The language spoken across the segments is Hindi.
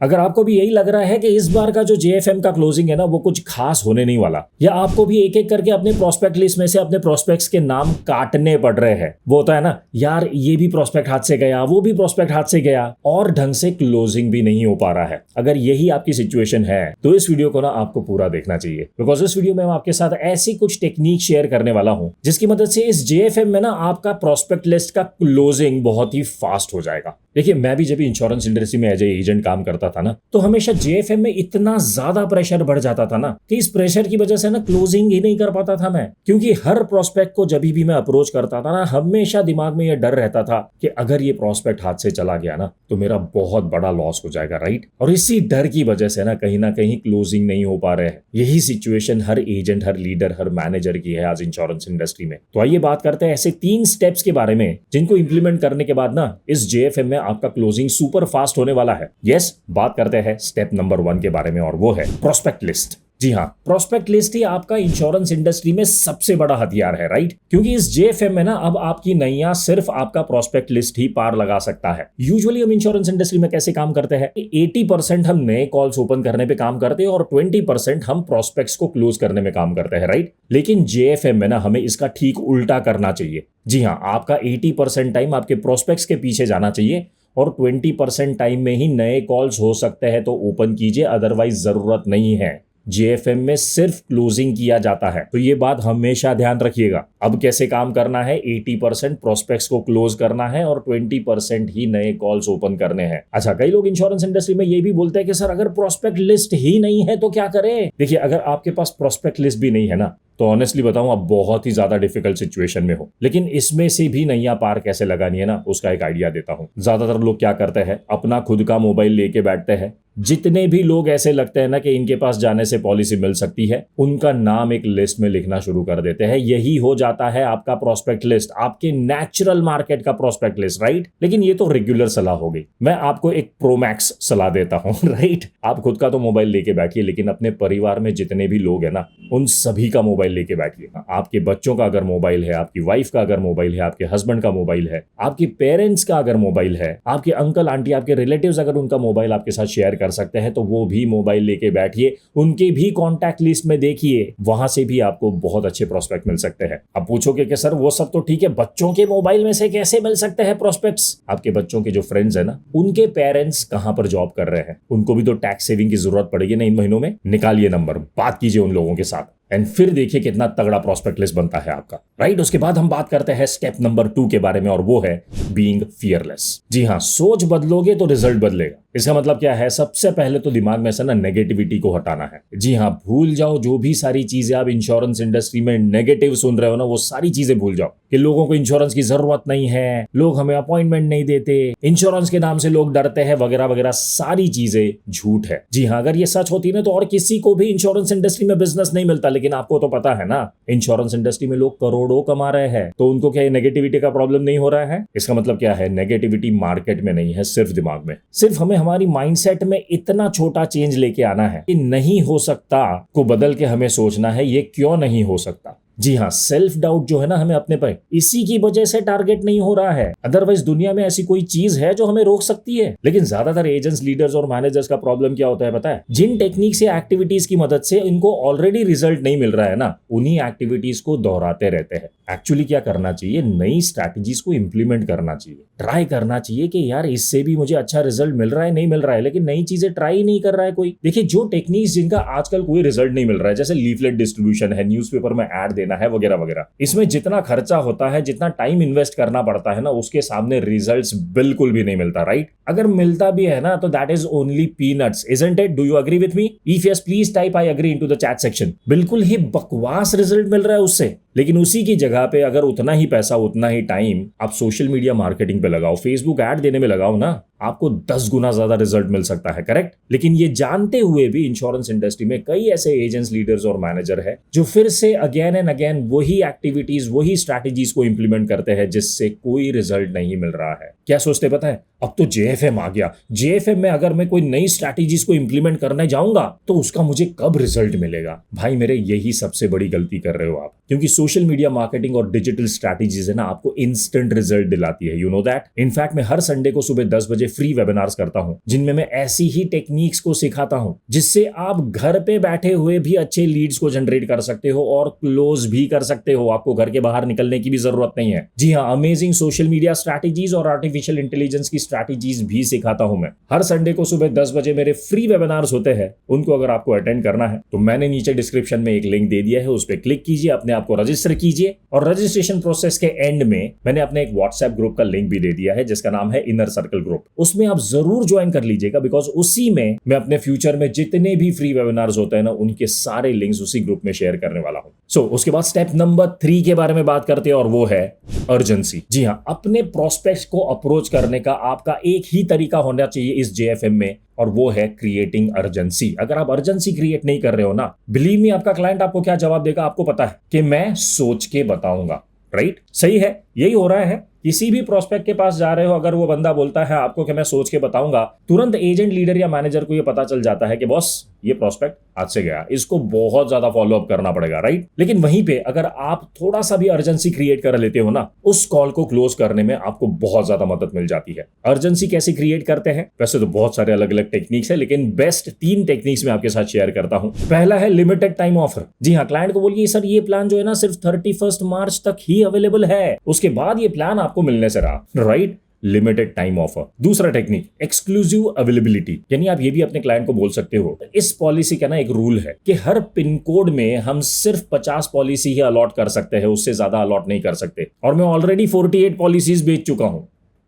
अगर आपको भी यही लग रहा है कि इस बार का जो JFM का क्लोजिंग है ना वो कुछ खास होने नहीं वाला, या आपको भी एक एक करके अपने प्रोस्पेक्ट लिस्ट में से अपने प्रोस्पेक्ट्स के नाम काटने पड़ रहे हैं, वो होता है ना यार, ये भी प्रोस्पेक्ट हाथ से गया, वो भी प्रोस्पेक्ट हाथ से गया और ढंग से क्लोजिंग भी नहीं हो पा रहा है। अगर यही आपकी सिचुएशन है तो इस वीडियो को ना आपको पूरा देखना चाहिए, बिकॉज इस वीडियो में मैं आपके साथ ऐसी कुछ टेक्निक शेयर करने वाला हूं जिसकी मदद से इस JFM में ना आपका प्रोस्पेक्ट लिस्ट का क्लोजिंग बहुत ही फास्ट हो जाएगा। देखिए, मैं भी जब इंश्योरेंस इंडस्ट्री में एज ए एजेंट काम करता था ना, तो हमेशा JFM में इतना ज्यादा प्रेशर बढ़ जाता था ना कि इस प्रेशर की वजह से ना क्लोजिंग ही नहीं कर पाता था मैं, क्योंकि हर प्रोस्पेक्ट को जब भी मैं अप्रोच करता था ना, हमेशा दिमाग में यह डर रहता था कि अगर ये प्रोस्पेक्ट हाथ से चला गया ना तो मेरा बहुत बड़ा लॉस हो जाएगा, राइट। और इसी डर की वजह से ना कहीं क्लोजिंग नहीं हो पा रहे हैं। यही सिचुएशन हर एजेंट, हर लीडर, हर मैनेजर की है आज इंश्योरेंस इंडस्ट्री में। तो आइए बात करते हैं ऐसे 3 स्टेप्स के बारे में जिनको इंप्लीमेंट करने के बाद ना इस JFM में आपका क्लोजिंग सुपर फास्ट होने वाला है। यस, बात करते हैं स्टेप नंबर 1 के बारे में, और वो है प्रोस्पेक्ट लिस्ट। जी हाँ, प्रोस्पेक्ट लिस्ट ही आपका इंश्योरेंस इंडस्ट्री में सबसे बड़ा हथियार है, राइट। क्योंकि इस JFM में ना अब आपकी नैया सिर्फ आपका प्रोस्पेक्ट लिस्ट ही पार लगा सकता है। यूजुअली हम इंश्योरेंस इंडस्ट्री में कैसे काम करते हैं, 80% हम नए कॉल्स ओपन करने पे काम करते हैं और 20% हम प्रोस्पेक्ट्स को क्लोज करने में काम करते हैं, राइट। लेकिन JFM में ना हमें इसका ठीक उल्टा करना चाहिए। जी हाँ, आपका 80% टाइम आपके प्रोस्पेक्ट्स के पीछे जाना चाहिए और 20% टाइम में ही नए कॉल्स हो सकते हैं तो ओपन कीजिए, अदरवाइज जरूरत नहीं है। JFM में सिर्फ क्लोजिंग किया जाता है, तो ये बात हमेशा ध्यान रखिएगा। अब कैसे काम करना है, 80% प्रोस्पेक्ट्स को क्लोज करना है और 20% ही नए कॉल्स ओपन करने हैं। अच्छा, कई लोग इंश्योरेंस इंडस्ट्री में ये भी बोलते हैं कि सर अगर प्रोस्पेक्ट लिस्ट ही नहीं है तो क्या करें। देखिए, अगर आपके पास प्रोस्पेक्ट लिस्ट भी नहीं है ना, तो ऑनेस्टली बताऊं आप बहुत ही ज्यादा डिफिकल्ट सिचुएशन में हो। लेकिन इसमें से भी नैया पार कैसे लगानी है ना, उसका एक आइडिया देता हूं। ज्यादातर लोग क्या करते हैं, अपना खुद का मोबाइल लेके बैठते हैं। जितने भी लोग ऐसे लगते हैं ना कि इनके पास जाने से पॉलिसी मिल सकती है, उनका नाम एक लिस्ट में लिखना शुरू कर देते हैं। यही हो जाता है आपका प्रोस्पेक्ट लिस्ट, आपके नेचुरल मार्केट का प्रोस्पेक्ट लिस्ट, राइट। लेकिन ये तो रेगुलर सलाह हो गई। मैं आपको एक प्रोमैक्स सलाह देता हूं, राइट। आप खुद का तो मोबाइल लेके बैठिए, लेकिन अपने परिवार में जितने भी लोग हैं ना, उन सभी का मोबाइल लेके बैठिए। आपके बच्चों का अगर मोबाइल है, आपकी वाइफ का अगर मोबाइल है, आपके हस्बैंड का मोबाइल है, आपके पेरेंट्स का अगर मोबाइल है, आपके अंकल आंटी, आपके रिलेटिव्स अगर उनका मोबाइल आपके साथ शेयर कर सकते हैं तो वो भी मोबाइल लेके बैठिए, उनके भी कॉन्टैक्ट लिस्ट में देखिए, वहां से भी आपको बहुत अच्छे प्रोस्पेक्ट मिल सकते हैं। अब पूछोगे कि सर वो सब तो ठीक है, बच्चों के मोबाइल में से कैसे मिल सकते हैं प्रोस्पेक्ट्स। आपके बच्चों के जो फ्रेंड्स है ना, उनके पेरेंट्स कहां पर जॉब कर रहे हैं, उनको भी तो टैक्स सेविंग की जरूरत पड़ेगी ना इन महीनों में। निकालिए नंबर, बात कीजिए उन लोगों के साथ एंड फिर देखिए कितना तगड़ा प्रोस्पेक्ट लिस्ट बनता है आपका, राइट। उसके बाद हम बात करते हैं स्टेप नंबर 2 के बारे में, और वो है बीइंग फियरलेस। जी हाँ, सोच बदलोगे तो रिजल्ट बदलेगा। इसका मतलब क्या है, सबसे पहले तो दिमाग में से ना नेगेटिविटी को हटाना है। जी हाँ, भूल जाओ जो भी सारी चीजें आप इंश्योरेंस इंडस्ट्री में नेगेटिव सुन रहे हो ना, वो सारी चीजें भूल जाओ कि लोगों को इंश्योरेंस की जरूरत नहीं है, लोग हमें अपॉइंटमेंट नहीं देते, इंश्योरेंस के नाम से लोग डरते हैं, वगैरह वगैरह सारी चीजें झूठ है। जी हाँ, अगर ये सच होती ना तो और किसी को भी इंश्योरेंस इंडस्ट्री में बिजनेस नहीं मिलता। लेकिन आपको तो पता है ना, इंश्योरेंस इंडस्ट्री में लोग करोड़ों कमा रहे हैं, तो उनको क्या नेगेटिविटी का प्रॉब्लम नहीं हो रहा है। इसका मतलब क्या है, नेगेटिविटी मार्केट में नहीं है, सिर्फ दिमाग में। सिर्फ हमें हमारी माइंडसेट में इतना छोटा चेंज लेके आना है कि नहीं हो सकता को बदल के हमें सोचना है ये क्यों नहीं हो सकता। जी हाँ, सेल्फ डाउट जो है ना हमें अपने पर, इसी की वजह से टारगेट नहीं हो रहा है। अदरवाइज दुनिया में ऐसी कोई चीज है जो हमें रोक सकती है। लेकिन ज्यादातर एजेंट्स, लीडर्स और मैनेजर्स का प्रॉब्लम क्या होता है पता है, जिन टेक्निक्स या एक्टिविटीज की मदद से इनको ऑलरेडी रिजल्ट नहीं मिल रहा है ना, उन्हीं एक्टिविटीज को दोहराते रहते हैं। एक्चुअली क्या करना चाहिए, नई स्ट्रैटेजीज को इंप्लीमेंट करना चाहिए, ट्राई करना चाहिए कि यार इससे भी मुझे अच्छा रिजल्ट मिल रहा है, नहीं मिल रहा है, लेकिन नई चीजें ट्राई नहीं कर रहा है कोई। देखिए, जो टेक्निक्स जिनका आजकल कोई रिजल्ट नहीं मिल रहा है, जैसे लीफलेट डिस्ट्रीब्यूशन है, न्यूज़पेपर में ऐड देना है, वगैरह वगैरह, इसमें जितना खर्चा होता है, जितना टाइम इन्वेस्ट करना पड़ता है ना, उसके सामने रिजल्ट्स बिल्कुल भी नहीं मिलता, राइट। अगर मिलता भी है ना तो that is only peanuts, isn't it? Do you agree with me? If yes, please type I agree into the chat section. बिल्कुल ही बकवास रिजल्ट मिल रहा है उससे। लेकिन उसी की जगह पे अगर उतना ही पैसा, उतना ही टाइम आप सोशल मीडिया मार्केटिंग पे लगाओ, फेसबुक ऐड देने में लगाओ ना, आपको 10 गुना ज्यादा रिजल्ट मिल सकता है, करेक्ट। लेकिन ये जानते हुए भी इंश्योरेंस इंडस्ट्री में कई ऐसे एजेंट्स, लीडर्स और मैनेजर है जो फिर से अगेन एंड अगेन वही एक्टिविटीज, वही स्ट्रैटेजीज को इंप्लीमेंट करते हैं जिससे कोई रिजल्ट नहीं मिल रहा है। क्या सोचते पता है, अब तो JFM आ गया, JFM में अगर मैं कोई नई स्ट्रैटेजीज को इंप्लीमेंट करने जाऊंगा तो उसका मुझे कब रिजल्ट मिलेगा। भाई मेरे, यही सबसे बड़ी गलती कर रहे हो आप, क्योंकि सोशल मीडिया मार्केटिंग और डिजिटल स्ट्रैटेजीज है ना, आपको इंस्टेंट रिजल्ट दिलाती है, यू नो दैट। इनफैक्ट मैं हर संडे को सुबह 10 बजे फ्री वेबिनार्स करता हूं जिनमें मैं ऐसी ही टेक्निक्स को सिखाता हूं जिससे आप घर पे बैठे हुए भी अच्छे लीड्स को जनरेट कर सकते हो और क्लोज भी कर सकते हो। आपको घर के बाहर निकलने की भी जरूरत नहीं है। जी हाँ, अमेजिंग सोशल मीडिया स्ट्रैटेजीज और आर्टिफिशियल इंटेलिजेंस की स्ट्रैटेजीज भी सिखाता हूं मैं। हर संडे को सुबह 10 बजे मेरे फ्री वेबिनार्स होते हैं। उनको अगर आपको अटेंड करना है तो मैंने नीचे डिस्क्रिप्शन में एक लिंक दे दिया है, उस पर क्लिक कीजिए, अपने आप को रजिस्टर कीजिए और रजिस्ट्रेशन प्रोसेस के एंड में मैंने अपने एक व्हाट्सएप ग्रुप का लिंक भी दे दिया है जिसका नाम है इनर सर्कल ग्रुप। उसमें आप जरूर ज्वाइन कर लीजिएगा बिकॉज उसी में मैं अपने फ्यूचर में जितने भी फ्री वेबिनार्स होते हैं ना उनके सारे लिंक्स उसी ग्रुप में शेयर करने वाला हूं। सो उसके बाद स्टेप नंबर 3 के बारे में बात करते हैं और वो है अर्जेंसी। जी हाँ, अपने प्रोस्पेक्ट्स को अप्रोच करने का आपका एक ही तरीका होना चाहिए इस जेएफएम में और वो है क्रिएटिंग अर्जेंसी। अगर आप अर्जेंसी क्रिएट नहीं कर रहे हो ना, बिलीव मी, आपका क्लाइंट आपको क्या जवाब देगा आपको पता है कि मैं सोच के बताऊंगा। राइट? सही है, यही हो रहा है। किसी भी प्रोस्पेक्ट के पास जा रहे हो, अगर वो बंदा बोलता है आपको कि मैं सोच के बताऊंगा, तुरंत एजेंट, लीडर या मैनेजर को ये पता चल जाता है कि बॉस ये प्रोस्पेक्ट आज से गया, इसको बहुत ज्यादा फॉलो अप करना पड़ेगा। राइट? लेकिन वहीं पे अगर आप थोड़ा सा भी अर्जेंसी क्रिएट कर लेते हो ना, उस कॉल को क्लोज करने में आपको बहुत ज्यादा मदद मिल जाती है। अर्जेंसी कैसे क्रिएट करते हैं? वैसे तो बहुत सारे अलग अलग टेक्निक्स है, लेकिन बेस्ट 3 टेक्निक्स मैं आपके साथ शेयर करता हूं। पहला है लिमिटेड टाइम ऑफर। जी हाँ, क्लाइंट को बोलिए सर ये प्लान जो है ना सिर्फ 31 मार्च तक ही अवेलेबल है, उसके बाद ये प्लान आपको मिलने से रहा। राइट? Limited time offer. दूसरा टेक्निक एक्सक्लूसिव अवेलेबिलिटी, यानी आप ये भी अपने क्लाइंट को बोल सकते हो इस पॉलिसी का ना एक रूल है कि हर पिन कोड में हम सिर्फ 50 पॉलिसी ही अलॉट कर सकते हैं, उससे ज्यादा अलॉट नहीं कर सकते और मैं ऑलरेडी 48 पॉलिसीज बेच चुका हूं,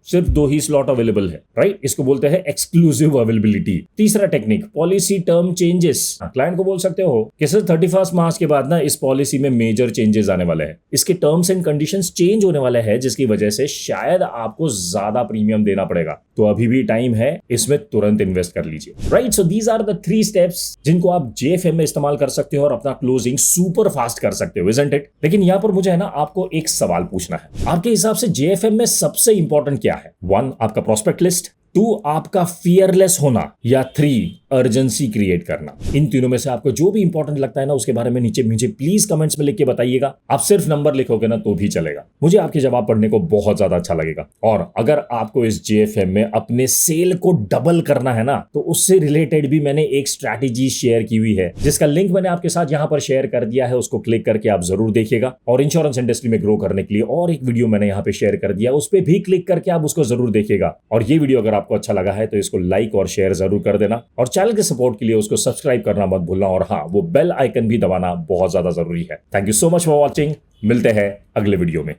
सिर्फ 2 ही स्लॉट अवेलेबल है। राइट? इसको बोलते हैं एक्सक्लूसिव अवेलेबिलिटी। तीसरा technique policy term changes. Client को बोल सकते हो कि सर 31 मार्च के बाद ना इस पॉलिसी में मेजर चेंजेस आने वाले हैं, इसके टर्म्स एंड कंडीशंस चेंज होने वाले हैं जिसकी वजह से शायद आपको ज्यादा प्रीमियम देना पड़ेगा, तो अभी भी टाइम है, इसमें तुरंत इन्वेस्ट कर लीजिए। Right? So these are the 3 steps जिनको आप जेएफएम में इस्तेमाल कर सकते हो और अपना क्लोजिंग सुपर फास्ट कर सकते हो, इजंट इट? लेकिन यहां पर मुझे है ना आपको एक सवाल पूछना है, आपके हिसाब से जेएफएम में सबसे इंपॉर्टेंट क्या है? 1 आपका प्रोस्पेक्ट लिस्ट, 2 आपका फियरलेस होना, या 3 अर्जेंसी क्रिएट करना। इन तीनों में से आपको जो भी इंपॉर्टेंट लगता है ना उसके बारे में नीचे मुझे प्लीज कमेंट्स में लिख के बताइएगा। आप सिर्फ नंबर लिखोगे ना तो भी चलेगा, मुझे आपके जवाब पढ़ने को बहुत ज्यादा अच्छा लगेगा। और अगर आपको इस जेएफएम में अपने सेल को डबल करना है ना तो उससे रिलेटेड भी मैंने एक स्ट्रैटेजी शेयर की हुई है जिसका लिंक मैंने आपके साथ यहां पर शेयर कर दिया है, उसको क्लिक करके आप जरूर देखिएगा। और इंश्योरेंस इंडस्ट्री में ग्रो करने के लिए और एक वीडियो मैंने यहां पे शेयर कर दिया, उस पर भी क्लिक करके आप उसको जरूर देखिएगा। और ये वीडियो अगर आपको अच्छा लगा है तो इसको लाइक और शेयर जरूर कर देना और चैनल के सपोर्ट के लिए उसको सब्सक्राइब करना मत भूलना और हाँ, वो बेल आइकन भी दबाना बहुत ज्यादा जरूरी है। Thank you so much for watching. मिलते हैं अगले वीडियो में।